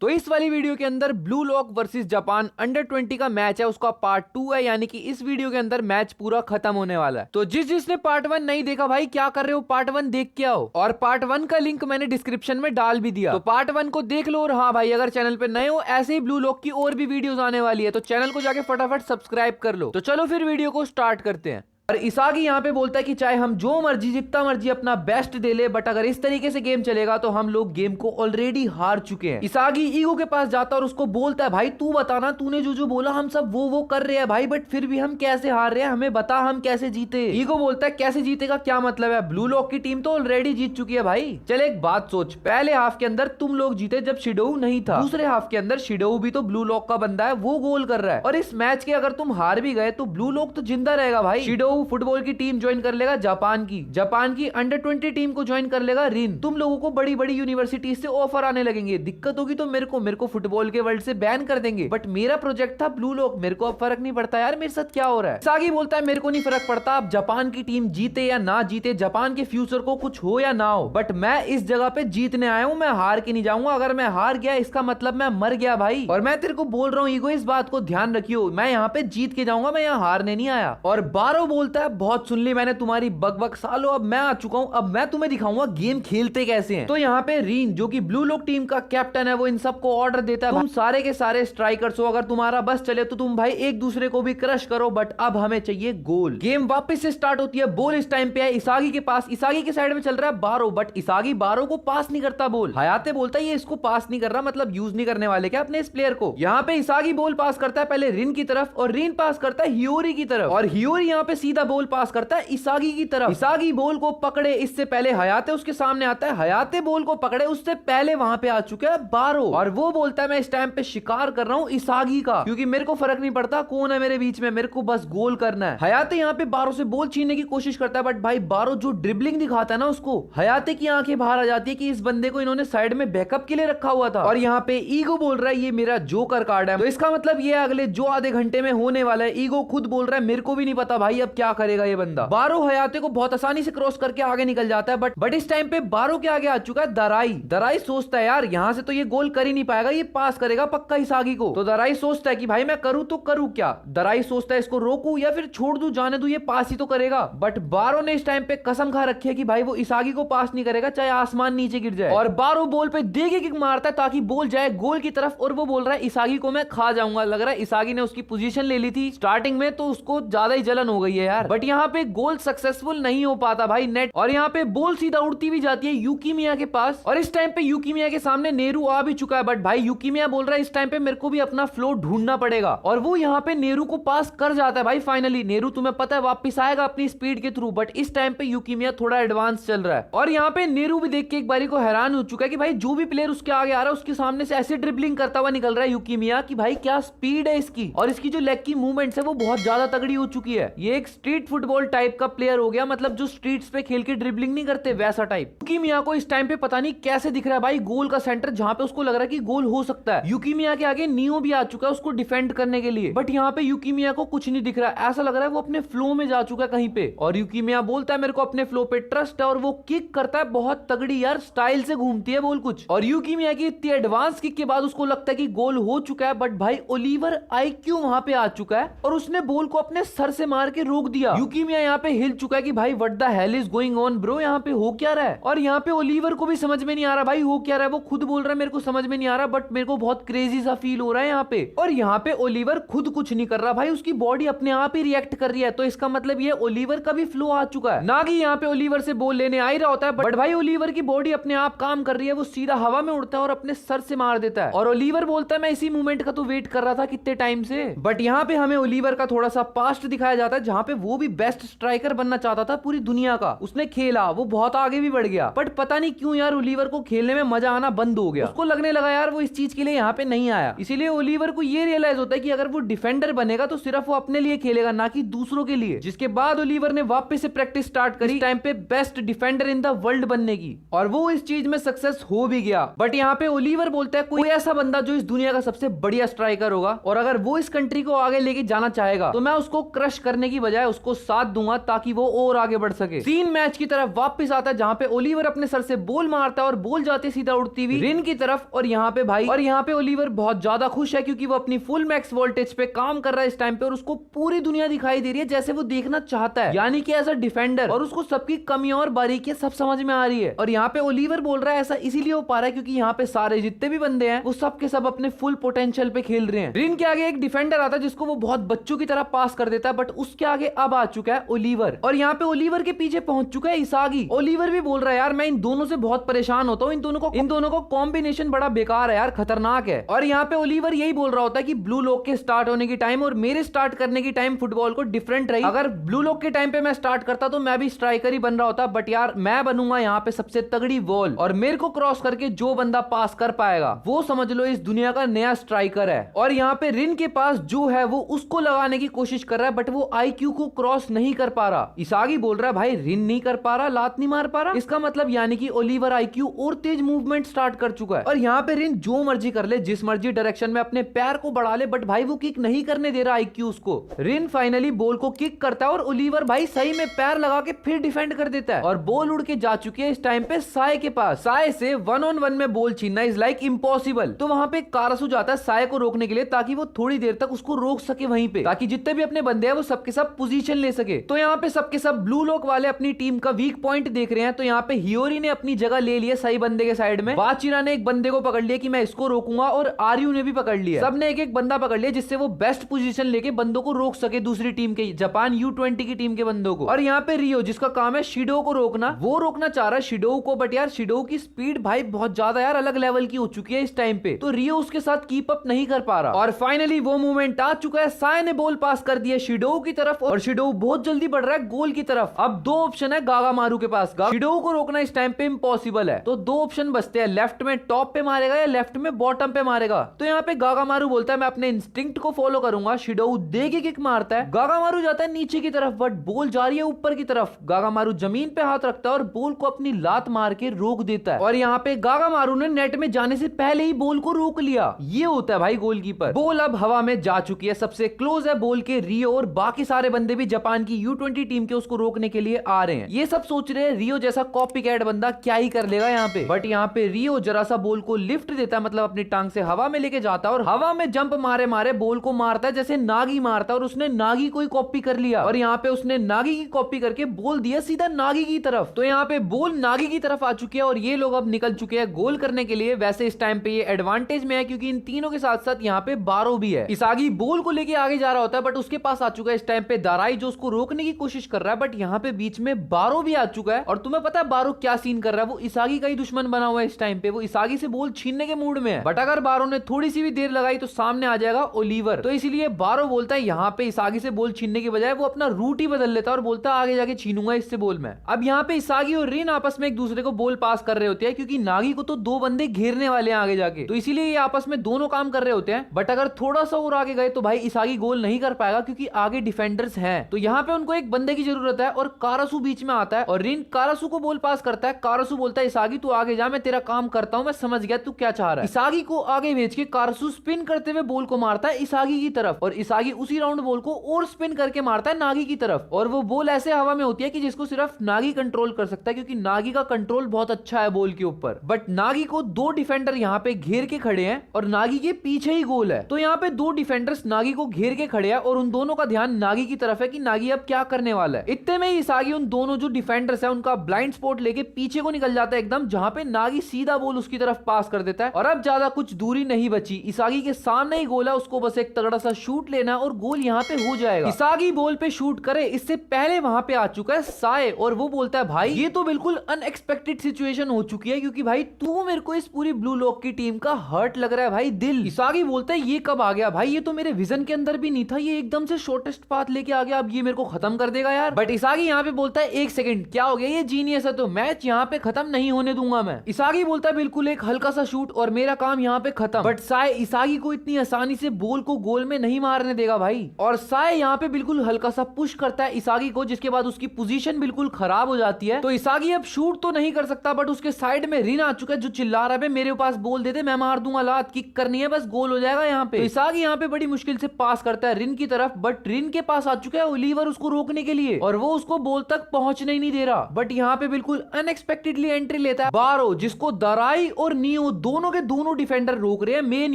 तो इस वाली वीडियो के अंदर blue lock versus Japan under 20 का मैच है, उसका पार्ट 2 है, यानी कि इस वीडियो के अंदर मैच पूरा खत्म होने वाला है। तो जिसने पार्ट 1 नहीं देखा भाई क्या कर रहे हो, पार्ट 1 देख के आओ, और पार्ट 1 का लिंक मैंने डिस्क्रिप्शन में डाल भी दिया, तो पार्ट 1 को देख लो। और हाँ भाई, अगर चैनल पे नए हो, ऐसे ही ब्लू लॉक की और भी वीडियोस आने वाली है, तो चैनल को जाके फटाफट सब्सक्राइब कर लो। तो चलो फिर वीडियो को स्टार्ट करते हैं। और इसागी यहाँ पे बोलता है कि चाहे हम जो मर्जी जितना मर्जी अपना बेस्ट दे ले, बट अगर इस तरीके से गेम चलेगा तो हम लोग गेम को ऑलरेडी हार चुके हैं। इसागी ईगो के पास जाता है और उसको बोलता है, भाई तू बताना, तूने जो जो बोला हम सब वो कर रहे हैं भाई, बट फिर भी हम कैसे हार रहे हैं, हमें बता हम कैसे जीते। ईगो बोलता है कैसे जीतेगा, क्या मतलब है, ब्लू लॉक की टीम तो ऑलरेडी जीत चुकी है भाई। चल एक बात सोच, पहले हाफ के अंदर तुम लोग जीते जब शिडोऊ नहीं था, दूसरे हाफ के अंदर शिडोऊ भी तो ब्लू लॉक का बंदा है, वो गोल कर रहा है, और इस मैच के अगर तुम हार भी गए तो ब्लू लॉक तो जिंदा रहेगा भाई। शिडोऊ फुटबॉल की टीम ज्वाइन कर लेगा जापान की अंडर 20 टीम को ज्वाइन कर लेगा रिन। तुम लोगों को बड़ी बड़ी यूनिवर्सिटी से ऑफर आने लगेंगे, दिक्कत होगी तो मेरे को फुटबॉल के वर्ल्ड से बैन कर देंगे, बट मेरा प्रोजेक्ट था ब्लू लॉक, मेरे को अब फर्क नहीं पड़ता यार मेरे साथ क्या हो रहा है। सागी बोलता है मेरे को नहीं फर्क पड़ता अब जापान की टीम जीते या ना जीते, जापान के फ्यूचर को कुछ हो या ना हो, बट मैं इस जगह पे जीतने आया हूं, मैं हार के नहीं जाऊंगा। अगर मैं हार गया इसका मतलब मैं मर गया भाई, और मैं तेरे को बोल रहा हूं ईगो, इस बात को ध्यान रखियो, मैं यहाँ पे जीत के जाऊंगा, मैं यहाँ हारने नहीं आया। और बारो बोलता है बहुत सुन ली मैंने तुम्हारी बक सालो, अब मैं आ चुका हूं, अब मैं तुम्हें दिखाऊंगा गेम खेलते कैसे हैं। तो यहाँ पे रीन जो कि ब्लू लॉक टीम का कैप्टन है, वो इन सबको ऑर्डर देता है, तुम सारे के सारे स्ट्राइकर्स हो, अगर तुम्हारा बस चले तो तुम भाई एक दूसरे को भी क्रश करो, बट अब हमें चाहिए गोल। गेम वापस से स्टार्ट होती है, बॉल इस टाइम पे है इसागी के पास, इसागी के साइड में चल रहा है बारो, बट इसागी बारो को पास नहीं करता बॉल। हयाते बोलता है ये इसको पास नहीं कर रहा, मतलब यूज नहीं करने वाले क्या अपने इस प्लेयर को। यहाँ पे इसागी बॉल पास करता है पहले रिन की तरफ, और रिन पास करता है हियोरी की तरफ, और हियोरी यहाँ पे सीधा बॉल पास करता है इसागी की तरफ। इसागी बॉल को पकड़े, इससे पहले हयाते उसके सामने आता है, हयाते बॉल को पकड़े, उससे पहले वहां पे आ चुका है बारो, और वो बोलता है मैं इस टाइम पे शिकार कर रहा हूं इसागी का, क्योंकि मेरे को फर्क नहीं पड़ता कौन है मेरे बीच में, मेरे को बस गोल करना है। हयाते यहाँ पे बारो से बॉल छीनने की कोशिश करता है, बट भाई बारो जो ड्रिबलिंग दिखाता है ना, उसको हयाते की आंखें बाहर आ जाती है कि इस बंदे को इन्होंने साइड में बैकअप के लिए रखा हुआ था। और यहाँ पे ईगो बोल रहा है ये मेरा जोकर कार्ड है, तो इसका मतलब ये अगले जो आधे घंटे में होने वाला है। ईगो खुद बोल रहा है मेरे को भी नहीं पता भाई अब क्या करेगा ये बंदा। बारो हयाते को बहुत आसानी से क्रॉस करके आगे निकल जाता है, बट इस टाइम पे बारो के आगे आ चुका है दराई सोचता है यार यहाँ से तो ये गोल कर ही नहीं पाएगा, ये पास करेगा पक्का इसागी को। तो दराई सोचता है कि भाई मैं करूँ तो करूँ क्या, दराई सोचता है इसको रोकूं या फिर छोड़ दूं, जाने दूं, ये पास ही तो करेगा। बट बारो ने इस टाइम पे कसम खा रखी है कि भाई वो इसागी को पास नहीं करेगा चाहे आसमान नीचे गिर जाए, और बारो बॉल पे देगे किक मारता है ताकि बॉल जाए गोल की तरफ, और वो बोल रहा है इसागी को मैं खा जाऊंगा। लग रहा है इसागी ने उसकी पोजीशन ले ली थी स्टार्टिंग में, तो उसको ज्यादा ही जलन हो गई है यार, बट यहाँ पे गोल सक्सेसफुल नहीं हो पाता भाई नेट, और यहाँ पे बॉल सीधा उड़ती भी जाती है यूकीमिया के पास, और इस टाइम पे यूकीमिया के सामने नेहरू आ भी चुका है, बट भाई यूकीमिया बोल रहा है इस टाइम पे मेरे को भी अपना फ्लो ढूंढना पड़ेगा, और वो यहाँ पे नेहरू को पास कर जाता है भाई फाइनली। नेहरू तुम्हें पता है वापस आएगा अपनी स्पीड के थ्रू, बट इस टाइम पे यूकीमिया थोड़ा एडवांस चल रहा है, और यहाँ पे नेहरू भी देख के एक बारी को हैरान हो चुका है कि भाई जो भी प्लेयर उसके आगे आ रहा है उसके सामने से ऐसे ड्रिबलिंग करता हुआ निकल रहा है यूकीमिया की, भाई क्या स्पीड है इसकी, और इसकी जो लेग की मूवमेंट्स है वो बहुत ज्यादा तगड़ी हो चुकी है। ये एक स्ट्रीट फुटबॉल टाइप का प्लेयर हो गया, मतलब जो स्ट्रीट्स पे खेल के ड्रिबलिंग नहीं करते वैसा टाइप। यूकीमिया को इस टाइम पे पता नहीं कैसे दिख रहा है भाई गोल का सेंटर, जहां पे उसको लग रहा है कि गोल हो सकता है। यूकीमिया के आगे नियो भी आ चुका है उसको डिफेंड करने के लिए, बट यहाँ पे यूकीमिया को कुछ नहीं दिख रहा है, ऐसा लग रहा है वो अपने फ्लो में जा चुका है कहीं पे, और यूकीमिया बोलता है मेरे को अपने फ्लो पे ट्रस्ट है, और वो किक करता है बहुत तगड़ी यार, स्टाइल से घूमती है बॉल कुछ, और यूकीमिया की इतनी एडवांस किक के बाद उसको लगता है कि गोल हो चुका है, बट भाई ओलिवर आईक्यू वहां पे आ चुका है, और उसने बॉल को अपने सर से मार के रोक दिया। यूकीमिया यहाँ पे हिल चुका है कि भाई what the hell is going on bro, यहाँ पे हो क्या रहा है, और यहाँ पे ओलिवर को भी समझ में नहीं आ रहा भाई हो क्या रहा है, वो खुद बोल रहा है मेरे को समझ में नहीं आ रहा, बट मेरे को बहुत क्रेजी सा फील हो रहा है यहाँ पे, और यहाँ पे ओलिवर खुद कुछ नहीं कर रहा भाई, उसकी बॉडी अपने आप ही रिएक्ट कर रही है, तो इसका मतलब ये ओलिवर का भी फ्लो आ चुका है। नागी यहाँ पे ओलिवर से बॉल लेने आ ही रहा होता है, बट भाई ओलिवर की बॉडी अपने आप काम कर रही है, वो सीधा हवा में उड़ता है और अपने सर से मार देता है, और ओलिवर बोलता है मैं इसी मूवमेंट का तो वेट कर रहा था कितने टाइम से। बट यहाँ पे हमें ओलिवर का थोड़ा सा पास्ट दिखाया जाता है, जहाँ पे वो भी बेस्ट स्ट्राइकर बनना चाहता था पूरी दुनिया का, उसने खेला, वो बहुत आगे भी बढ़ गया, बट पता नहीं क्यों यार ओलिवर को खेलने में मजा आना बंद हो गया, उसको लगने लगा यार वो इस चीज के लिए यहाँ पे नहीं आया, इसीलिए ओलिवर को ये रियलाइज होता है कि अगर वो डिफेंडर बनेगा तो सिर्फ वो अपने लिए खेलेगा ना कि दूसरों के लिए, जिसके बाद ओलिवर ने वापस से प्रैक्टिस स्टार्ट करी टाइम पे best defender in the world बनने की, और वो इस चीज में सक्सेस हो भी गया। बट यहाँ पे ओलिवर बोलता है कोई ऐसा बंदा जो इस दुनिया का सबसे बढ़िया स्ट्राइकर होगा, और अगर वो इस कंट्री को आगे लेके जाना चाहेगा तो मैं उसको क्रश करने की बजाय उसको साथ दूंगा ताकि वो और आगे बढ़ सके। सीन मैच की तरफ वापस आता है जहां पे ओलिवर अपने सर से बॉल मारता है और बॉल जाते सीधा उड़ती हुई रिन की तरफ। और यहाँ पे भाई ओलिवर बहुत ज्यादा खुश है क्योंकि वो अपनी फुल मैक्स वोल्टेज पे काम कर रहा है इस टाइम पे और उसको पूरी दुनिया दिखाई दे रही है जैसे वो देखना चाहता है, यानी कि एज अ डिफेंडर, और उसको सबकी कमियां और बारीकियां सब समझ में आ रही है। और यहाँ पे ओलिवर बोल रहा है ऐसा इसीलिए हो पा रहा है क्योंकि यहाँ पे सारे जितने भी बंदे हैं वो सब के सब अपने फुल पोटेंशियल पे खेल रहे हैं। रिन के आगे एक डिफेंडर आता है जिसको वो बहुत बच्चों की तरह पास कर देता है, बट उसके आगे अब आ चुका है ओलिवर और यहाँ पे ओलिवर के पीछे पहुंच चुका है इसागी। ओलिवर भी बोल रहा है यार मैं इन दोनों से बहुत परेशान होता हूँ, इन दोनों को कॉम्बिनेशन बड़ा बेकार है यार, खतरनाक है। और यहाँ पे ओलिवर यही बोल रहा होता है कि ब्लू लॉक के स्टार्ट होने की टाइम और मेरे स्टार्ट करने की टाइम फुटबॉल को डिफरेंट रही। अगर ब्लू लॉक के टाइम पे मैं स्टार्ट करता तो मैं भी स्ट्राइकर ही बन रहा होता, बट यार मैं बनूंगा यहाँ पे सबसे तगड़ी वॉल और मेरे को क्रॉस करके जो बंदा पास कर पाएगा वो समझ लो इस दुनिया का नया स्ट्राइकर है। और यहाँ पे रिन के पास जो है वो उसको लगाने की कोशिश कर रहा है, बट वो आईक्यू को क्रॉस नहीं कर पा रहा। इसागी बोल रहा है भाई रिन नहीं कर पा रहा, लात नहीं मार पा रहा, इसका मतलब यानी कि ओलिवर आईक्यू और तेज मूवमेंट स्टार्ट कर चुका है। और यहाँ पे रिन जो मर्जी कर ले, जिस मर्जी डायरेक्शन में अपने पैर को बढ़ा ले, बट भाई वो किक नहीं करने दे रहा आईक्यू उसको। रिन फाइनली बॉल को किक करता है और ओलिवर भाई सही में पैर लगा के फिर डिफेंड कर देता है और बॉल उड़ के जा चुकी है इस टाइम पे साय के पास। साय से 1-on-1 में बॉल छीनना इज लाइक इम्पॉसिबल। तो वहां पे कारसू जाता है साय को रोकने के लिए ताकि वो थोड़ी देर तक उसको रोक सके वहीं पे, ताकि जितने भी अपने बंदे हैं वो सबके सब पोजीशन ले सके। तो यहाँ पे सबके सब ब्लू लॉक वाले अपनी टीम का वीक पॉइंट देख रहे हैं। तो यहाँ पे हियोरी ने अपनी जगह ले लिया सही बंदे के साइड में, वाचिरा ने एक बंदे को पकड़ लिया कि मैं इसको रोकूंगा और आर्यू ने भी पकड़ लिया। सबने एक एक बंदा पकड़ लिया जिससे वो बेस्ट पोजीशन लेके बंदों को रोक सके दूसरी टीम के, जापान U20 की टीम के बंदों को। और यहाँ पे रियो जिसका काम है शिडो को रोकना, वो रोकना चाह रहा है शिडो को, बट यार शिडो की स्पीड भाई बहुत ज्यादा यार अलग लेवल की हो चुकी है इस टाइम पे, तो रियो उसके साथ कीप अप नहीं कर पा रहा। और फाइनली वो मोमेंट आ चुका है, साय ने बॉल पास कर दिया शिडो की तरफ और शिडो बहुत जल्दी बढ़ रहा है गोल की तरफ। अब दो ऑप्शन है गागा मारू के पास, शिडो को रोकना इस टाइम पे इम्पॉसिबल है, तो दो ऑप्शन बचते हैं, लेफ्ट में टॉप पे मारेगा या लेफ्ट में बॉटम पे मारेगा। तो यहाँ पे गागा मारू बोलता है मैं अपने इंस्टिंक्ट को फॉलो करूंगा। शिडो दे के किक मारता है, गागा मारू जाता है नीचे की तरफ बट बॉल जा रही है ऊपर की तरफ। गागा मारू जमीन पे हाथ रखता है और बॉल को अपनी लात मार के रोक देता है और यहाँ पे गागा मारू ने नेट में जाने से पहले ही बॉल को रोक लिया। ये होता है भाई गोलकीपर। बॉल अब हवा में जा चुकी है, सबसे क्लोज है बॉल के रियो और बाकी सारे बंदे भी जापान की U20 टीम के उसको रोकने के लिए आ रहे हैं। ये सब सोच रहे हैं रियो जैसा कॉपी कैट बंदा क्या ही कर लेगा यहाँ पे, बट यहाँ पे रियो जरा सा बॉल को लिफ्ट देता है, मतलब अपनी टांग से हवा में लेके जाता है और हवा में जंप मारे मारे बॉल को मारता है जैसे नागी मारता है। और उसने नागी को ही कॉपी कर लिया और यहाँ पे उसने नागी की कॉपी करके बॉल दिया सीधा नागी की तरफ। तो यहाँ पे बॉल नागी की तरफ आ चुकी है और ये लोग अब निकल चुके हैं गोल करने के लिए। वैसे इस टाइम पे ये एडवांटेज में है क्योंकि इन तीनों के साथ साथ यहाँ पे बारो भी है। इसागी बॉल को लेके आगे जा रहा होता है बट उसके पास आ चुका है इस टाइम पे दाराई जो उसको रोकने की कोशिश कर रहा है, बट यहाँ पे बीच में बारो भी आ चुका है। और तुम्हें पता है बारो क्या सीन कर रहा है, वो इसागी का ही दुश्मन बना हुआ है इस टाइम पे, वो इसागी से बॉल छीनने के मूड में है, बट अगर बारो ने थोड़ी सी भी देर लगाई तो सामने आ जाएगा ओलिवर। तो इसीलिए बारो बोलता है यहाँ पे इसागी से बॉल छीनने के बजाय वो अपना रूट ही बदल लेता है और बोलता है आगे जाके छीनूंगा इससे बॉल में। अब यहाँ पे इसागी और रिन आपस में एक दूसरे को बॉल पास कर रहे होते हैं क्योंकि नागी को तो दो बंदे घेरने वाले हैं आगे जाके, तो इसीलिए ये आपस में दोनों काम कर रहे होते हैं। बट अगर थोड़ा सा और आगे गए तो भाई इसागी गोल नहीं कर पाएगा क्योंकि आगे डिफेंडर्स हैं। तो यहाँ पे उनको एक बंदे की जरूरत है और कारासू बीच में आता है और रिन कारासू को बॉल पास करता है। कारासू बोलता है इसागी तू आगे जा, मैं तेरा काम करता हूं, मैं समझ गया तू क्या चाह रहा है। इसागी को आगे भेज के कारासू स्पिन करते हुए बॉल को मारता है इसागी की तरफ और इसागी उसी राउंड बॉल को और स्पिन करके मारता है नागी की तरफ और वो बॉल ऐसे हवा में होती है कि जिसको सिर्फ नागी कंट्रोल कर सकता है क्योंकि नागी का कंट्रोल बहुत अच्छा है बॉल के ऊपर। बट नागी को दो डिफेंडर यहाँ पे घेर के खड़े हैं और नागी के पीछे ही गोल है। तो यहाँ पे दो डिफेंडर्स नागी को घेर के खड़े हैं और उन दोनों का ध्यान नागी की तरफ है कि नागी अब क्या करने वाला है। इतने में ही इसागी उन दोनों जो डिफेंडर्स है उनका ब्लाइंड स्पॉट लेके पीछे को निकल जाता है एकदम, जहां पे नागी सीधा बॉल उसकी तरफ पास कर देता है और अब ज्यादा कुछ दूरी नहीं बची। इसागी के सामने ही गोल है, उसको बस एक तगड़ा सा शूट लेना और गोल यहाँ पे हो जाएगा। इसागी बॉल पे शूट करे इससे पहले वहां पे आ चुका है साय और वो बोलता है भाई ये तो बिल्कुल अनएक्सपेक्टेड सिचुएशन हो चुकी है क्योंकि भाई तू मेरे को इस पूरी ब्लू लॉक की टीम का हर्ट लग रहा है भाई दिल। इसागी बोलता है ये कब आ गया भाई, ये तो मेरे विजन के अंदर भी नहीं था, ये एकदम से शॉर्टेस्ट पाथ लेके आ गया, अब ये मेरे को खत्म कर देगा यार। बट इसागी यहाँ पे बोलता है एक सेकंड क्या हो गया, ये जीनियस है तो मैच यहाँ पे खत्म नहीं होने दूंगा मैं। इसागी बोलता है बिल्कुल एक हल्का सा शूट और मेरा काम यहाँ पे खत्म। बट साय इसागी को इतनी आसानी से बॉल को गोल में नहीं मारने देगा भाई और साय यहाँ पे बिल्कुल हल्का सा पुश करता है इसागी को, जिसके बाद उसकी पोजीशन बिल्कुल खराब हो जाती है। तो इसागी अब शूट तो नहीं कर सकता बट उसके साइड में रिन आ चुका है जो चिल्ला रहा है मेरे पास बॉल दे दे मैं मार दूंगा, लात किक करनी है बस गोल हो जाएगा यहाँ पे। तो इसागी यहाँ पे बड़ी मुश्किल से पास करता है रिन की तरफ बट रिन के पास आ चुका है ओलिवर उसको रोकने के लिए और वो उसको बॉल तक पहुंचने ही नहीं दे रहा। बट यहाँ पे बिल्कुल अनएक्सपेक्टेडली एंट्री लेता है बारो, जिसको दराई और नियो दोनों के दोनों डिफेंडर रोक रहे हैं मेन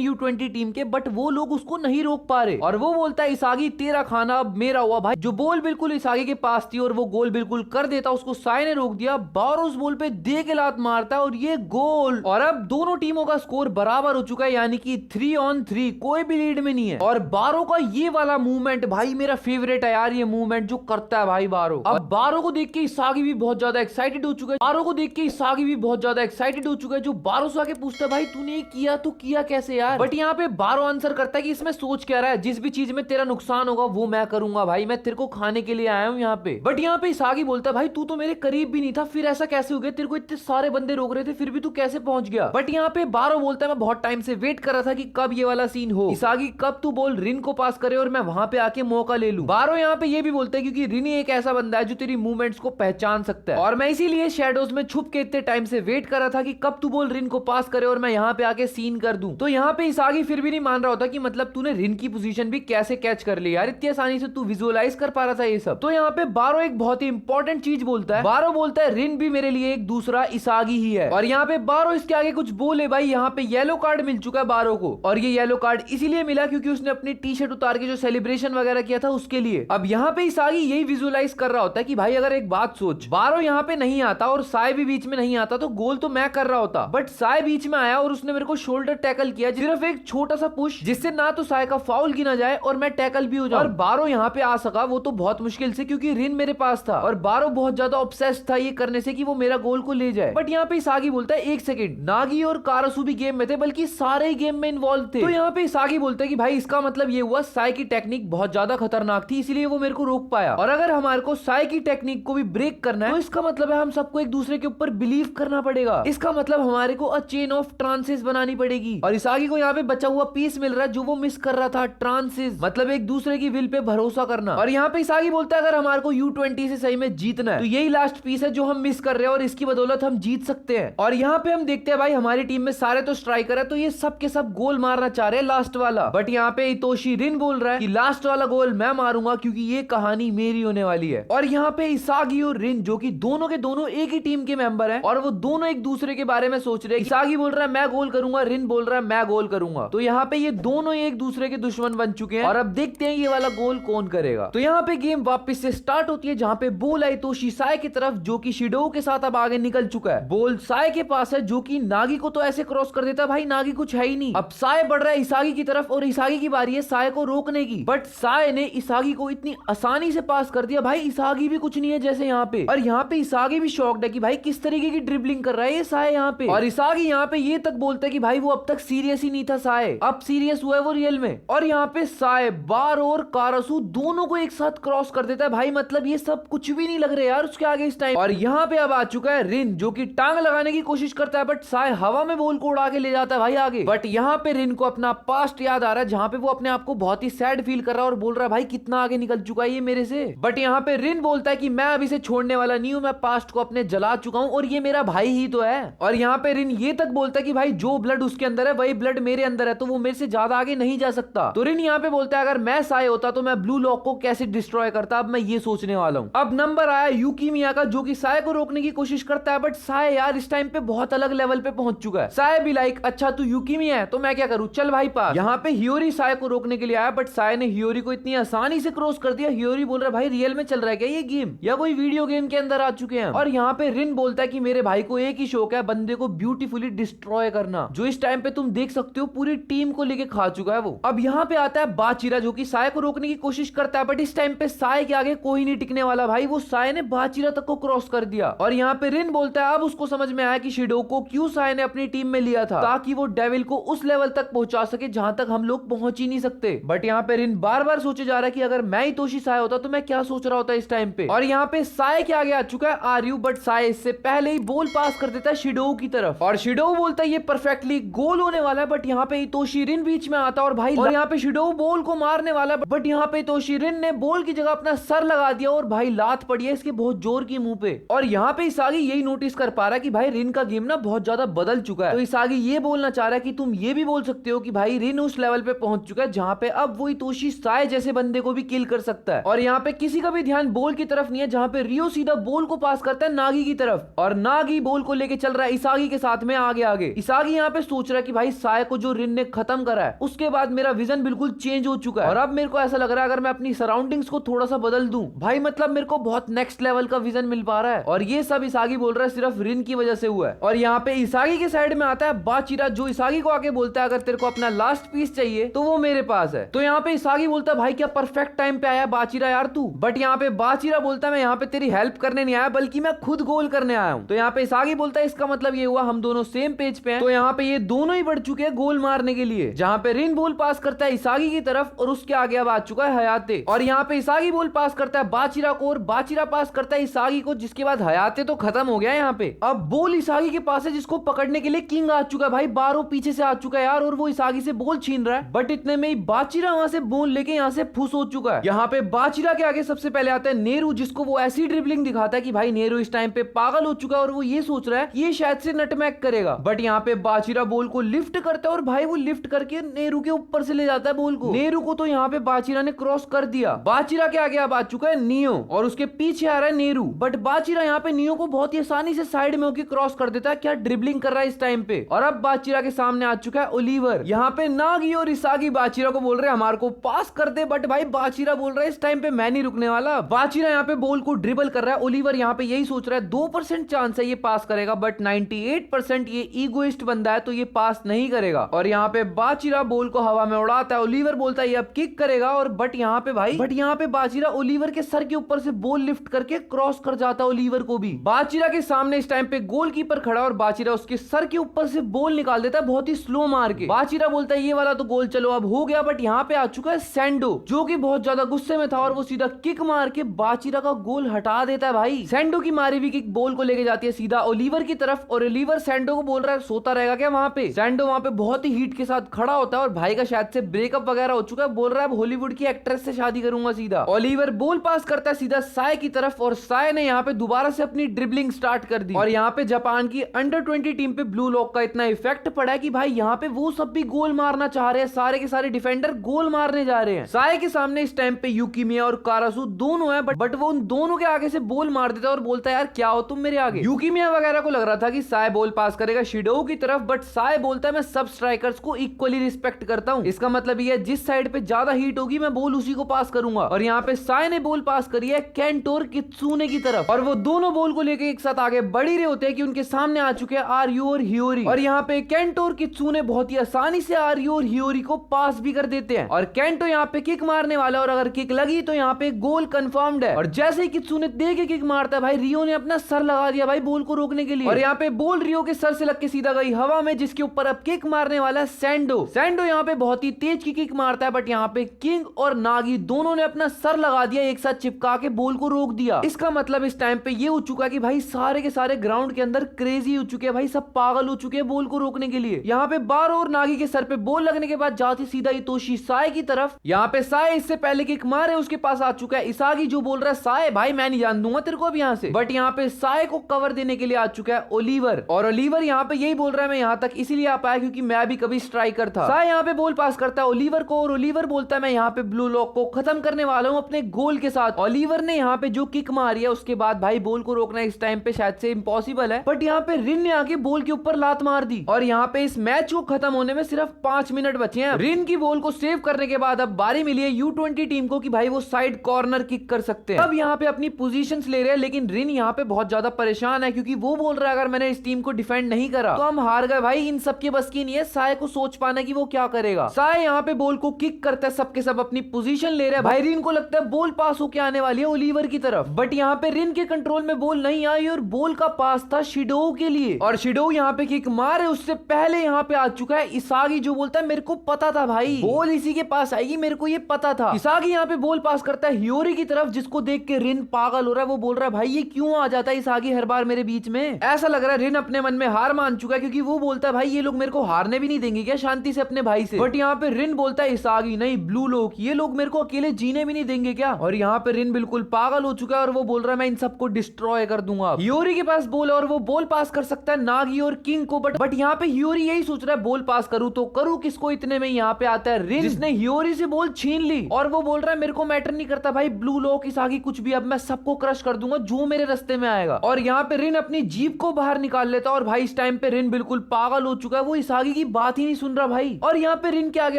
U20 टीम के, बट वो लोग उसको नहीं रोक पा रहे और वो बोलता है इसागी तेरा खाना अब मेरा हुआ भाई। जो बॉल बिल्कुल इसागी के पास थी और वो गोल बिल्कुल कर देता, उसको साय ने रोक दिया। बारो उस बॉल पे दे के लात मारता है और ये गोल। और अब दोनों टीमों का स्कोर बराबर हो चुका है, यानी कि 3-on-3, कोई भी लीड में नहीं है। और बारो का ये वाला मूवमेंट भाई मेरा फेवरेट है यार, ये मूवमेंट जो करता है भाई बारो। अब बारो को देख के इसागी भी बहुत ज्यादा एक्साइटेड हो चुका है, बारो को देख के इसागी भी बहुत ज्यादा एक्साइटेड हो चुका है। जो बारो से आके पूछता है भाई तूने ये किया तो किया कैसे यार। बट यहाँ पे बारो आंसर करता है कि इसमें सोच क्या रहा है, जिस भी चीज में तेरा नुकसान होगा वो मैं करूंगा भाई, मैं तेरे को खाने के लिए आया हूँ यहाँ पे। बट यहाँ पे इसागी बोलता है भाई तू तो मेरे करीब भी नहीं था, फिर ऐसा कैसे हो गया, तेरे को इतने सारे बंदे रोक रहे थे फिर भी तू कैसे पहुंच गया। बट यहाँ पे बारो बोलता है मैं बहुत टाइम से वेट कर रहा था कि कब ये वाला सीन हो, इसागी कब तू बॉल रिन को पास करे और मैं वहां पे आके मौका ले लूं। बारो यहाँ पे ये भी बोलता है क्योंकि रिन एक ऐसा बंदा है जो तेरी मूवमेंट्स को पहचान सकता है और मैं इसीलिए शैडोज में छुप के इतने टाइम से वेट कर रहा था कि कब तू बॉल रिन को पास करे और मैं यहाँ पे आके सीन कर दूं। तो यहाँ पे इसागी फिर भी नहीं मान रहा होता कि मतलब तूने रिन की पोजीशन भी कैसे कैच कर ली यार, इतनी आसानी से तू विजुअलाइज कर पा रहा था ये सब। तो यहाँ पे बारो एक बहुत ही इंपॉर्टेंट चीज बोलता है, बारो बोलता है रिन भी मेरे लिए एक दूसरा इसागी ही है। और यहाँ पे बारो इसके आगे कुछ बोले भाई, यहाँ पे येलो कार्ड मिल चुका है बारो को और ये येलो कार्ड इसीलिए मिला क्योंकि उसने अपनी टी शर्ट उतार के जो सेलिब्रेशन वगैरह किया था उसके लिए। अब यहाँ पे इसागी यही विजुअलाइज कर रहा होता है कि भाई अगर एक बात सोच, बारो यहाँ पे नहीं आता और साय भी बीच में नहीं आता तो गोल तो मैं कर रहा होता, बट साय बीच में आया और उसने मेरे को शोल्डर टैकल किया, सिर्फ एक छोटा सा पुश जिससे ना तो साय का फाउल गिना जाए और मैं टैकल भी हो जाऊं। और बारो यहाँ पे आ सका वो तो बहुत मुश्किल से क्योंकि रिन मेरे पास था और बारो बहुत ज्यादा ऑब्सेस्ड था ये करने से कि वो मेरा गोल को ले जाए। बट यहाँ पे इसागी बोलता है एक सेकंड, नागी और कारासू भी गेम में थे, बल्कि सारे गेम में इन्वॉल्व थे। तो यहाँ पे इसागी बोलता है कि भाई इसका मतलब ये हुआ साय की टेक्निक बहुत ज्यादा खतरनाक थी इसलिए वो मेरे को रोक पाया, और अगर हमारे को साय की टेक्निक को भी ब्रेक करना है तो इसका मतलब है हम सबको एक दूसरे के ऊपर बिलीव करना पड़ेगा, इसका मतलब हमारे को अ चेन ऑफ ट्रांसेस बनानी पड़ेगी। और इसागी को यहाँ पे बचा हुआ पीस मिल रहा है जो वो मिस कर रहा था, ट्रांसेस मतलब एक दूसरे की विल पे भरोसा करना। और यहाँ पे इसागी बोलता है अगर हमारे को U20 से सही में जीतना है तो यही लास्ट पीस है जो हम मिस कर रहे हैं और इसकी बदौलत हम जीत सकते हैं। और यहाँ पे हम देखते हैं भाई हमारी टीम में सारे तो स्ट्राइकर है तो ये सब के सब गोल मारना चाह रहे हैं लास्ट वाला, बट यहाँ पे इतोशी रिन बोल रहा है कि लास्ट वाला गोल मैं मारूंगा क्योंकि ये कहानी मेरी होने वाली है। और यहाँ पे इसागी और रिन जो कि दोनों के दोनों एक ही टीम के मेंबर हैं और वो दोनों एक दूसरे के बारे में सोच रहे हैं। इसागी बोल रहा है मैं गोल करूंगा, रिन बोल रहा है मैं गोल करूंगा। तो यहाँ पे ये दोनों एक दूसरे के दुश्मन बन चुके हैं और अब देखते हैं ये वाला गोल कौन करेगा। तो यहाँ पे गेम वापस से स्टार्ट होती है जहाँ पे बोल आई इतोशी साय की तरफ जो कि शिडो के साथ अब आगे निकल चुका है। बोल साय के पास है जो कि नागी को तो ऐसे क्रॉस कर देता भाई, नागी कुछ है ही नहीं। अब साय बढ़ रहा है इसागी की तरफ और इसागी की बारी है साय को रोकने की, बट साय ने इसागी को इतनी आसानी से पास कर दिया भाई, इसागी भी कुछ नहीं है जैसे यहाँ पे। और यहाँ पे इसागी भी शॉक्ड है कि भाई किस तरीके की ड्रिबलिंग कर रहा है ये साय यहाँ पे। और इसागी यहाँ पे ये तक बोलता है कि भाई वो अब तक सीरियस ही नहीं था साय, अब सीरियस हुआ है वो रियल में। और यहाँ पे साय बारो और कारासू दोनों को एक साथ क्रॉस कर देता है भाई, मतलब ये सब कुछ भी नहीं लग रहा यार उसके आगे इस टाइम। और यहाँ पे अब आ चुका है रिन जो कि टांग लगाने की कोशिश करता है, बट साय हवा में बॉल को उड़ा के ले जाता है भाई आगे। बट यहाँ पे रिन को अपना पास्ट याद आ रहा है जहाँ पे वो अपने आप को बहुत ही सैड फील कर रहा है और बोल रहा है भाई कितना आगे निकल चुका है ये मेरे से। बट यहाँ पे रिन बोलता है कि मैं अभी से छोड़ने वाला नहीं हूँ, मैं पास्ट को अपने जला चुका हूँ और ये मेरा भाई ही तो है। और यहाँ पे रिन ये तक बोलता है कि भाई जो ब्लड उसके अंदर है वही ब्लड मेरे अंदर है तो वो मेरे से ज्यादा आगे नहीं जा सकता। तो रिन यहाँ पे बोलता है अगर मैं साय होता तो मैं ब्लू लॉक को कैसे डिस्ट्रॉय करता, अब मैं ये सोचने वाला हूँ। अब नंबर आया यूकीमिया का जो कि साय को रोकने की कोशिश करता है, बट साय यार इस टाइम पे बहुत अलग लेवल पे पहुंच चुका है। साय भी लाइक अच्छा तू यूकीमिया है तो मैं क्या करूँ, चल भाई पास। यहाँ पे हियोरी साय को रोकने के लिए आया बट साय ने हियोरी को इतनी आसानी से क्रॉस कर दिया। हियोरी बोल रहा है भाई रियल में चल रहा है क्या ये गेम या कोई वीडियो गेम के अंदर आ चुके हैं। और यहाँ पे रिन बोलता है कि मेरे भाई को एक ही शौक है बंदे को ब्यूटीफुली डिस्ट्रॉय करना, जो इस टाइम पे तुम देख सकते हो पूरी टीम को लेके खा चुका है वो। अब यहाँ पे आता है बाचीरा जो कि साय को रोकने की कोशिश करता है, बट इस टाइम पे साय के आगे कोई नहीं टिकने वाला भाई, वो साय ने बाचीरा तक को क्रॉस कर दिया। और यहाँ पे रिन बोलता है अब उसको समझ में आया कि शिडो को क्यों साय ने अपनी टीम में लिया था, ताकि वो डेविल को उस लेवल तक पहुंचा सके जहां तक हम लोग पहुंच ही नहीं सकते। बट यहाँ पे रिन बार बार सोचे जा रहा है कि अगर मैं ही तोशी साय होता तो मैं क्या सोच रहा होता इस टाइम पे। और यहाँ पे साय के आगे आ चुका है आर्यू, बट साय इससे पहले ही बॉल पास कर देता है शिडो की तरफ और शिडो बोलता है ये परफेक्टली गोल होने वाला है, बट यहाँ पे इतोशी रिन बीच में आता और भाई और यहाँ पे शिडो बॉल को मारने वाला है, बट यहाँ पे इतोशी रिन ने बॉल की जगह अपना सर लगा दिया और भाई लात पड़ी है इसके बहुत जोर की मुंह पे। और यहाँ पे इसागी यही नोटिस कर पा रहा है कि भाई रिन का गेम ना बहुत ज्यादा बदल चुका है। तो इसागी ये बोलना चाह रहा है कि तुम ये भी बोल सकते हो कि भाई रिन उस लेवल पे पहुंच चुका है जहां पे अब वो इतोशी साय जैसे बंदे को भी किल कर सकता है। और यहाँ पे किसी का भी ध्यान बॉल की तरफ नहीं है, जहाँ पे रियो सीधा बॉल को पास करता है नागी की तरफ और नागी बॉल को लेके चल रहा है इसागी के साथ में आगे आगे। इसागी यहाँ पे सोच रहा है कि भाई साय को जो रिन ने खत्म करा है उसके बाद मेरा विजन बिल्कुल चेंज हो चुका है और अब मेरे को ऐसा लग रहा है अगर मैं अपनी सराउंडिंग्स को थोड़ा सा बदल दूं भाई मतलब मेरे को बहुत नेक्स्ट लेवल का विजन मिल पा रहा है। और ये सब इसागी बोल रहा है सिर्फ रिन की वजह से हुआ है। और यहाँ पे इसागी के साइड में आता है बाचिरा, जो इसागी को आके बोलता है अगर तेरे को अपना लास्ट पीस चाहिए तो वो मेरे पास है। तो यहाँ पे इसागी बोलता है भाई क्या परफेक्ट टाइम पे आया बाचिरा यार तू। बट यहाँ पे बाचिरा बोलता है मैं यहाँ पे तेरी हेल्प करने नहीं आया बल्कि मैं खुद गोल करने आया हूँ। तो यहाँ पे इसागी बोलता है इसका मतलब ये हुआ हम दोनों सेम पेज पे हैं। तो यहाँ पे ये दोनों ही बढ़ चुके हैं गोल मारने के लिए, जहाँ पे रिन बॉल पास करता है इसागी की तरफ और उसके आगे अब आ चुका है हयाते। और यहाँ पे इसागी बॉल पास करता है बाचिरा को और बाचिरा पास करता है इसागी को, जिसके बाद हयाते तो खत्म हो गया है। यहाँ पे अब बॉल इसागी के पास है जिसको पकड़ने के लिए किंग आ चुका है भाई, बारो पीछे से आ चुका है यार और वो इसागी से बॉल छीन रहा है। बट इतने में ही बाचिरा वहां से बॉल लेके यहाँ से फुस हो चुका है। यहाँ पे बाचिरा के आगे सबसे पहले आता है नेहरू, जिसको वो ऐसी ड्रिबलिंग दिखाता है कि भाई नेहरू इस टाइम पे पागल हो चुका है और वो ये सोच रहा है ये शायद से नटमैक करेगा। बट यहाँ पे बाचिरा बॉल को लिफ्ट करता है और भाई वो लिफ्ट करके नेहरू के ऊपर से ले जाता है बॉल को। नेहरू को तो यहाँ पे बाचिरा ने क्रॉस कर दिया। बाचिरा के आगे अब आ चुका है नियो और उसके पीछे आ रहा है नेहरू। बट बाचिरा यहाँ पे नियो को बहुत ही आसानी से साइड में होकर क्रॉस कर देता है। क्या ड्रिबलिंग कर रहा है इस टाइम पे। और अब बाचिरा के सामने आ चुका है ओलिवर। यहाँ पे नागी और इसागी बाचिरा को बोल रहे हैं हमारे को पास कर दे, बट भाई बाचिरा बोल रहा है इस टाइम पे मैं नहीं रुकने वाला। बाचिरा यहाँ पे बॉल को ड्रिबल कर रहा है। ओलिवर यहाँ पे यही सोच रहा है 2% चांस है ये पास करेगा, बट 98% ये ईगोइस्ट बंदा है तो ये पास नहीं करेगा। और यहाँ पे बाचिरा बॉल को हवा में उड़ाता है। ओलिवर बोलता है ये अब किक करेगा और बट यहाँ पे बाचिरा ओलिवर के सर के ऊपर से बॉल लिफ्ट करके क्रॉस कर जाता है ओलिवर को भी। बाचिरा के सामने इस टाइम पे गोलकीपर खड़ा और बाचिरा उसके सर के ऊपर से बॉल निकाल देता है बहुत ही स्लो मार के। बाचिरा बोलता है ये वाला तो गोल चलो अब हो गया। बट यहाँ पे आ चुका है सैंडो जो कि बहुत ज्यादा गुस्से में था और वो सीधा किक मार के बाचिरा का गोल हटा देता है भाई। सैंडो की मारी हुई किक बॉल को लेके जाती है सीधा ओलिवर की तरफ और ओलिवर सैंडो को बोल रहा है सोता रहेगा क्या वहां पे। सैंडो वहां पे बहुत ही हीट के साथ खड़ा होता है और भाई का शायद से ब्रेकअप वगैरह हो चुका है, बोल रहा है अब हॉलीवुड की एक्ट्रेस से शादी करूंगा सीधा। ओलिवर बॉल पास करता है सीधा साय की तरफ और साय ने यहाँ पे दोबारा से अपनी ड्रिबलिंग स्टार्ट कर दी। और यहाँ पे जापान की अंडर 20 टीम पे ब्लू लॉक का इतना इफेक्ट पड़ा है कि भाई यहाँ पे वो सब भी गोल मारना चाह रहे हैं, सारे के सारे डिफेंडर गोल मारने जा रहे हैं। साय के सामने इस टाइम पे यूकीमिया और कारासू दोनों है, बट वो उन दोनों के आगे से बॉल मार देता है और बोलता है यार क्या हो तुम मेरे आगे। यूकीमिया वगैरह को लग रहा था कि साय बॉल पास करेगा शिडो की तरफ, बट साय बोलता है मैं सब स्ट्राइकर्स को इक्वली रिस्पेक्ट करता हूं, इसका मतलब ये जिस साइड पे ज्यादा हीट होगी मैं बॉल उसी को पास करूंगा। और यहाँ पे साय ने बॉल पास करी है केंटोर कित्सुने की तरफ और वो दोनों बॉल को लेके एक साथ आगे बढ़ ही रहे होते हैं कि उनके सामने आ चुके हैं आर्यू और हियोरी। और यहाँ पे केंटोर कित्सुने बहुत ही आसानी से आर्यू और हियोरी को पास भी कर देते हैं और केंटो यहाँ पे किक मारने वाला और अगर किक लगी तो यहाँ पे गोल कंफर्म्ड है। और जैसे ही कित्सुने दे के किक मारता है भाई रियो ने अपना सर लगा दिया भाई बॉल को रोकने के लिए और यहाँ पे बॉल रियो के सर से लग के सीधा गई हवा में, जिसके ऊपर अब किक मारने वाला है सैंडो। सैंडो यहाँ पे बहुत ही तेज की किक मारता है बट यहाँ पे किंग और नागी दोनों ने अपना सर लगा दिया, एक साथ चिपका के बॉल को रोक दिया। इसका मतलब इस टाइम पे ये हो चुका है कि भाई सारे के सारे ग्राउंड के अंदर क्रेजी हो चुके हैं भाई, सब पागल हो चुके हैं बॉल को रोकने के लिए। यहाँ पे बारो और नागी के सर पे बॉल लगने के बाद जाती सीधा इतोशी साय की तरफ। यहाँ पे साय इससे पहले किक मारे उसके पास आ चुका है इसागी जो बोल रहा है साय भाई मैं नहीं जान दूंगा तेरे को अब यहाँ से। बट यहाँ पे साय को कवर देने के लिए आ चुका है ओलिवर और ओलिवर यहाँ पे यही बोल रहा है मैं यहाँ तक इसीलिए आ पाया क्योंकि मैं भी कभी स्ट्राइकर था। साय यहाँ पे बॉल पास करता है ओलिवर को और ओलिवर बोलता है मैं यहाँ पे ब्लू लॉक को खत्म करने वाला हूँ अपने गोल के साथ। ओलिवर ने यहाँ पे जो किक मारी है उसके बाद भाई बॉल को रोकना इस टाइम पे शायद से इम्पॉसिबल है, बट यहाँ पे रिन ने आके बॉल के ऊपर लात मार दी और यहाँ पे इस मैच को खत्म होने में सिर्फ 5 मिनट बचे हैं। रिन की बॉल को सेव करने के बाद अब बारी मिली है U20 टीम को कि भाई वो साइड कॉर्नर किक कर सकते हैं। अब यहाँ पे अपनी पोजीशंस ले रहे हैं लेकिन रिन यहाँ पे बहुत ज्यादा परेशान है क्योंकि वो बोल रहा है अगर मैंने इस टीम को डिफेंड नहीं करा तो हम हार गए भाई, इन सबके बस की नहीं है साय को सोच पाना कि वो क्या करेगा। साय यहाँ पे बॉल को किक करता है, सबके सब अपनी पोजीशन ले रहे हैं भाई। रिन को लगता है बॉल पास होके आने वाली है ओलिवर की तरफ, बट यहाँ पे रिन के कंट्रोल में बॉल नहीं आई और बॉल का पास था शिडो के लिए और शिडो यहाँ पे किक मारे उससे पहले यहाँ पे आ चुका है इसागी जो बोलता है मेरे को पता था भाई बॉल इसी के पास आएगी, मेरे को ये पता था। इसागी यहाँ पे बॉल पास करता है हियोरी की तरफ जिसको देख के रिन पागल हो रहा है, वो बोल रहा है भाई ये क्यों आ जाता है इसागी हर बार मेरे बीच में। ऐसा लग रहा है रिन अपने मन में हार मान चुका है क्योंकि वो बोलता है भाई ये लोग मेरे को हारने भी नहीं देंगे क्या शांति से अपने भाई से। बट यहाँ पे रिन बोलता है इसागी नहीं ब्लू लोग ये लोग मेरे को अकेले जीने भी नहीं देंगे क्या। और यहाँ पे रिन बिल्कुल पागल हो चुका है और वो बोल रहा है मैं इन सबको डिस्ट्रॉय कर दूंगा। हियोरी के पास बॉल और वो बॉल पास कर सकता है नागी और किंग को, बट यहाँ पे हियोरी यही सोच रहा है बॉल पास करूं तो करूं किसको। इतने में यहाँ पे आता है रिन जिसने हियोरी से बॉल छीन ली और वो बोल बोल रहा है मेरे को मैटर नहीं करता भाई, ब्लू लॉक इसागी कुछ भी, अब मैं सबको क्रश कर दूंगा जो मेरे रास्ते में आएगा। और यहाँ पे रिन अपनी जीप को बाहर निकाल लेता और भाई इस टाइम पे रिन बिल्कुल पागल हो चुका है, वो इसागी की बात ही नहीं सुन रहा भाई। और यहाँ पे रिन के आगे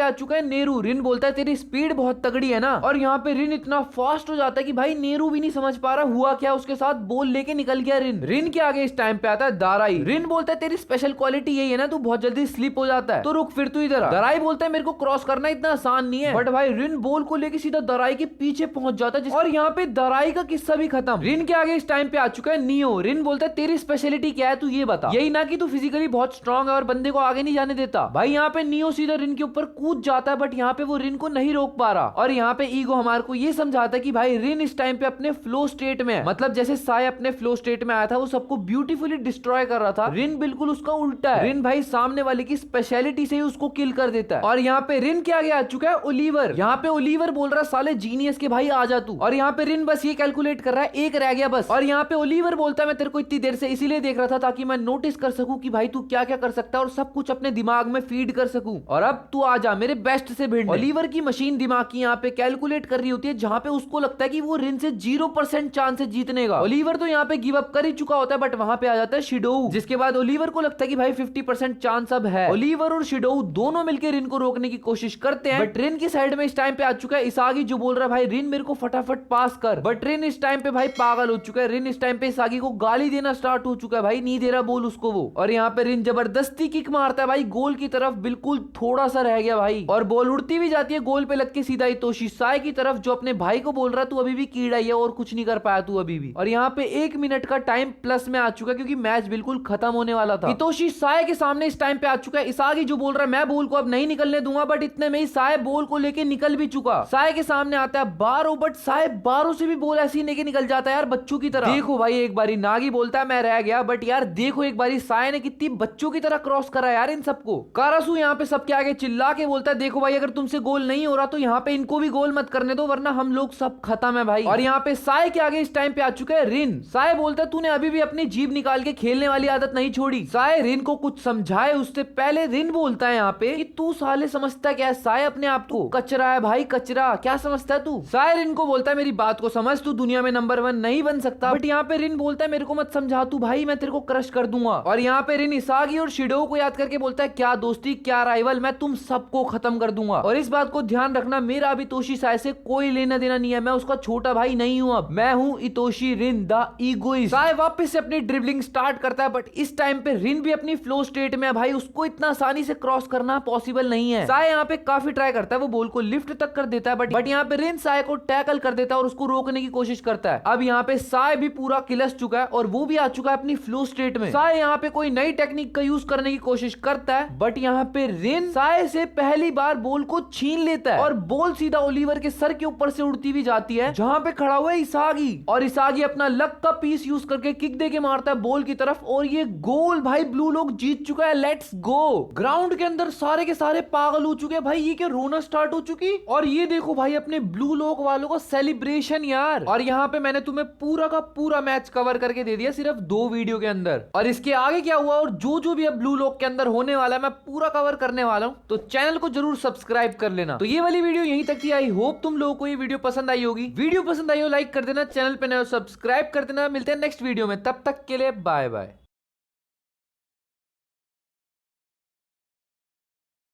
आ चुका है नेरू। रिन बोलता है तेरी स्पीड बहुत तगड़ी है ना। और यहाँ पे रिन इतना फास्ट हो जाता है कि भाई नेरू भी नहीं समझ पा रहा हुआ क्या उसके साथ, बोल लेके निकल गया रिन। रिन के आगे इस टाइम पे आता है दाराई। रिन बोलता है तेरी स्पेशल क्वालिटी यही है ना, तू बहुत जल्दी स्लिप हो जाता है, तो रुक फिर तू इधर आ। दाराई बोलता है मेरे को क्रॉस करना इतना आसान नहीं है, बट भाई रिन बोल को लेके सीधा दाराई के पीछे पहुंच जाता है। और यहाँ पे दाराई का किस्सा भी खत्म। रिन के आगे इस टाइम पे आ चुका है नियो। रिन बोलता है तेरी स्पेशलिटी क्या है तू ये बता, यही ना कि तू फिजिकली बहुत स्ट्रांग है और बंदे को आगे नहीं जाने देता। भाई यहाँ पे नियो सीधा रिन के ऊपर कूद जाता है, बट यहाँ पे वो रिन को नहीं रोक पा रहा। और यहाँ पे ईगो हमारे को ये समझाता है कि भाई रिन इस टाइम पे अपने फ्लो स्टेट में है, मतलब जैसे साय अपने फ्लो स्टेट में आया था वो सबको ब्यूटीफुली डिस्ट्रॉय कर रहा था, रिन बिल्कुल उसका उल्टा है। रिन भाई सामने वाले की स्पेशलिटी से ही उसको किल कर देता है। और यहाँ पे रिन के आगे आ चुका है ओलिवर। यहाँ पे ओलिवर बोल रहा है साले जीनियस के भाई आ जा तू। और यहाँ पे रिन बस ये कैलकुलेट कर रहा है एक रह गया बस। और यहाँ पे ओलिवर बोलता है मैं तेरे को इतनी देर से इसीलिए देख रहा था ताकि मैं नोटिस कर सकूं कि भाई तू क्या क्या कर सकता है और सब कुछ अपने दिमाग में फीड कर सकूं, और अब तू आ जा मेरे बेस्ट से भिड़ने। ओलिवर की मशीन दिमाग की यहाँ पे कैलकुलेट कर रही होती है जहाँ पे उसको लगता है कि वो रिन से 0% चांस है जीतने का। ओलिवर तो यहाँ पे गिव अप कर ही चुका होता है, बट वहां पे आ जाता है शिडोऊ, जिसके बाद ओलिवर को लगता है कि भाई 50% चांस अब है। ओलिवर और शिडोऊ दोनों मिलकर रिन को रोकने की कोशिश करते हैं, बट रिन की साइड में इस टाइम पे आ चुका है इसागी, जो बोल रहा है भाई रिन मेरे को फटाफट पास कर। बट रिन इस टाइम पे भाई पागल हो चुका है। रिन इस टाइम पे इसागी को गाली देना स्टार्ट हो चुका है, भाई नहीं दे रहा बोल उसको वो। और यहाँ पे रिन जबरदस्ती किक मारता है भाई गोल की तरफ, बिल्कुल थोड़ा सा रह गया भाई, और बॉल उड़ती भी जाती है गोल पे लग के सीधा हितोशी साय की तरफ, जो अपने भाई को बोल रहा है तू अभी भी कीड़ा ही है और कुछ नहीं कर पाया तू अभी भी। और यहाँ पे 1 मिनट का टाइम प्लस में आ चुका है क्योंकि मैच बिल्कुल खत्म होने वाला था। हितोशी साय के सामने इस टाइम पे आ चुका है इसागी, जो बोल रहा है मैं बॉल को अब नहीं निकलने दूंगा, बट इतने में ही साय बॉल को लेके निकल भी चुका। साय के सामने आता है बारो, बट साय बारो से भी बॉल ऐसी लेके निकल जाता है यार बच्चों की तरह। देखो भाई एक बारी नागी बोलता है मैं रह गया, बट यार देखो एक बारी साय ने कितनी बच्चों की तरह क्रॉस करा यार इन सबको। कारासू यहाँ पे सबके आगे चिल्ला के बोलता है देखो भाई अगर तुमसे गोल नहीं हो रहा तो यहाँ पे इनको भी गोल मत करने दो वरना हम लोग सब खत्म है भाई। और यहाँ पे साय के आगे इस टाइम पे आ चुका है रिन। साय बोलता है तूने अभी भी अपनी जीभ निकाल के खेलने वाली आदत नहीं छोड़ी। साय रिन को कुछ समझाए उससे पहले रिन बोलता है यहाँ पे कि तू साले समझता क्या है साय अपने आप को, कचरा है भाई कचरा, क्या समझता है तू। साय रिन को बोलता है मेरी बात को समझ, तू दुनिया में नंबर 1 नहीं बन सकता। बट यहाँ पे रिन बोलता है मेरे को मत समझा तू भाई, मैं तेरे को क्रश कर दूंगा। और यहाँ पे रिन इसागी और शिडोऊ को याद करके बोलता है क्या दोस्ती क्या राइवल, मैं तुम सबको खत्म कर दूंगा। और इस बात को ध्यान रखना मेरा अभी इतोशी साय से कोई लेना देना नहीं है, मैं उसका छोटा भाई नहीं हूं, अब मैं हूं इतोशी रिन द ईगोइस्ट। साय वापस से अपनी ड्रिबलिंग स्टार्ट करता है, बट इस टाइम पे रिन भी अपनी फ्लो स्टेट में है भाई, उसको इतना आसानी से क्रॉस करना पॉसिबल नहीं है। साय यहाँ पे काफी ट्राई करता है, वो बॉल को लिफ्ट तक कर देता है, बट यहाँ पे रिन साय को टैकल कर देता है और उसको रोकने की कोशिश करता है। अब यहाँ पे साय भी पूरा किलस चुका है और वो भी आ चुका है अपनी फ्लो स्टेट में। साय यहाँ पे कोई नई टेक्निक का यूज करने की कोशिश करता है, बट यहाँ पे रिन साय से पहली बार बॉल को छीन लेता है और बॉल सीधा ओलिवर के सर के ऊपर से उड़ती भी जाती है जहां पे खड़ा हुआ है इसागी। और इसागी अपना लक का पीस यूज करके किक दे के मारता है बॉल की तरफ और ये गोल भाई ब्लू लोग जीत चुका है। Let's go. ग्राउंड के अंदर सारे के सारे पागल हो चुके हैं भाई, ये क्या रोना स्टार्ट हो चुकी। और ये देखो भाई अपने ब्लू लोग वालों का सेलिब्रेशन यार। और यहाँ पे मैंने तुम्हें पूरा का पूरा मैच कवर करके दे दिया सिर्फ 2 वीडियो के अंदर, और इसके आगे क्या हुआ और जो भी अब ब्लू लोग के अंदर होने वाला है मैं पूरा कवर करने वाला हूँ, तो चैनल को जरूर सब्सक्राइब कर लेना। तो ये वाली वीडियो यहीं तक थी। आई होप तुम लोगों को ये वीडियो पसंद आई होगी। वीडियो पसंद आई हो लाइक कर देना, चैनल पे नए हो सब्सक्राइब कर देना। मिलते हैं नेक्स्ट वीडियो में, तब तक के लिए बाय बाय।